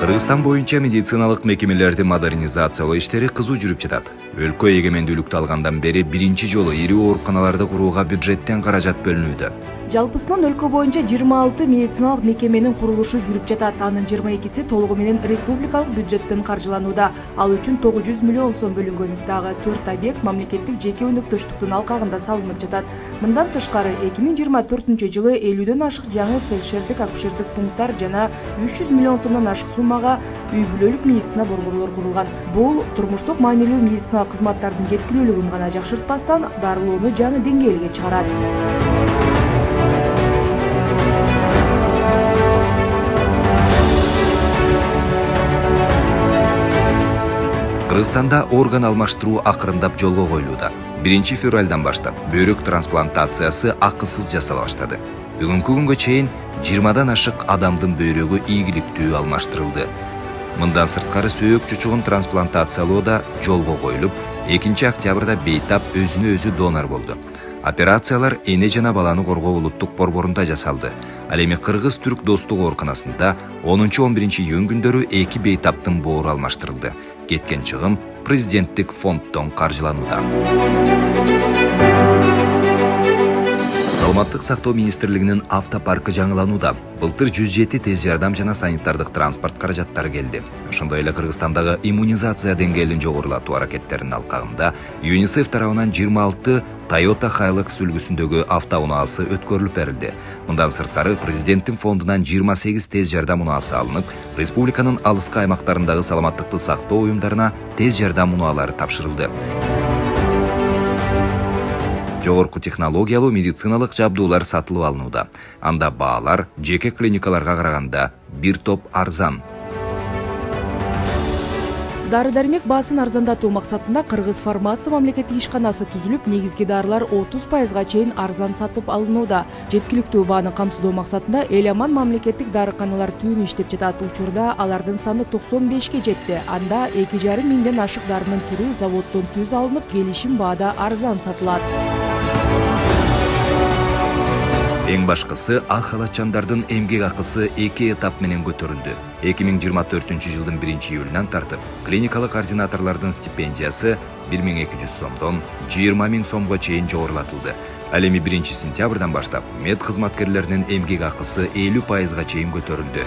Кыргызстан боюнча медициналык мекемелерди модернизациялоо иштери кызуу жүрүп жатат. Өлкө эгемендүүлүктү алгандан бери биринчи жолу ири ооруканаларды курууга бюджеттен каражат бөлүнүүдө. Жалпысынан өлкө боюнча 26 медициналык мекеменин курулушу жүрүп жатат. Анын 22си толугу менен республикалык бюджеттен каржыланууда. Ал үчүн 900 миллион сом бөлүнгөн. Дагы 4 объект мамлекеттик жеке өнөктөштүктүн алкагында салынып жатат. Мындан тышкары 2024-жылы 50дөн ашык жаңы фельдшердик акушердик пункттар жана 300 миллион сомдон ашык суммага үй бүлөлүк медицина борборлору курулган. Бул турмуштук маанилүү медициналык кызматтардын жеткилүүлүгүн гана жакшыртпастан, дарылоону жаңы деңгээлге чыгарат. Кыргызстанда орган алмаштыруу акырындап жолго коюлууда. 1-февралдан баштап бөйрөк трансплантациясы акысыз жасала баштады. Бүгүнкү күнгө чейин 20дан ашык адамдын бөйрөгү ийгиликтүү алмаштырылды. Мындан сырткары сөөк чучугун трансплантациялоо да жолго коюлуп, 2-октябрда бейтап өзүнө өзү донор болду. Операциялар эне жана баланы коргоо улуттук борборунда жасалды. Ал эми Кыргыз-Түрк достук ооруканасында 10-11-июнь күндөрү 2 бейтаптын боору алмаштырылды. Кеткен чыгым президенттик фонддон каржыланууда. Саламаттык сактоо министрлигинин автопаркы жаңыланууда. Былтыр 107 тез жардам жана санитардык транспорт каражаттары келди. Ошондой эле Кыргызстандагы иммунизация деңгээлин жогорулатуу аракеттеринин алкагында ЮНИСЕФ тарабынан 26 Toyota Hilux үлгүсүндөгү автоунаасы өткөрүлүп берилди. Мындан сырткары президенттин фондунан 28 тез жардам унаасы алынып, республиканын алыскы аймактарындагы саламаттыкты сактоо уюмдарына тез жардам унаалары тапшырылды. Жогорку технологиялуу медициналык жабдуулар сатылып алынууда. Анда баалар жеке клиникаларга караганда бир топ арзан. Дары-дармек баасын арзандатуу максатында Кыргыз фармация мамлекеттик ишканасы түзүлүп, негизги дарылар 30%га чейин арзан сатып алынууда. Жеткиликтүү бааны камсыздоо максатында Эламан мамлекеттик дарыканалар түбүн иштеп жатат. Учурда алардын саны 95ке жетти. Анда 2,5 миңден ашык дарынын түрү заводдон түз алынып, келишим баада арзан сатылат. Эң башкысы, ак халатчандардын эмгек акысы 2 этап менен көтөрүлдү. 2024-жылдын 1-июлунан тартып, клиникалык координаторлордун стипендиясы 1200 сомдон 20 000 сомго чейин жогорулатылды. Ал эми 1-сентябрдан баштап мед кызматкерлеринин эмгек акысы 50%га чейин көтөрүлдү.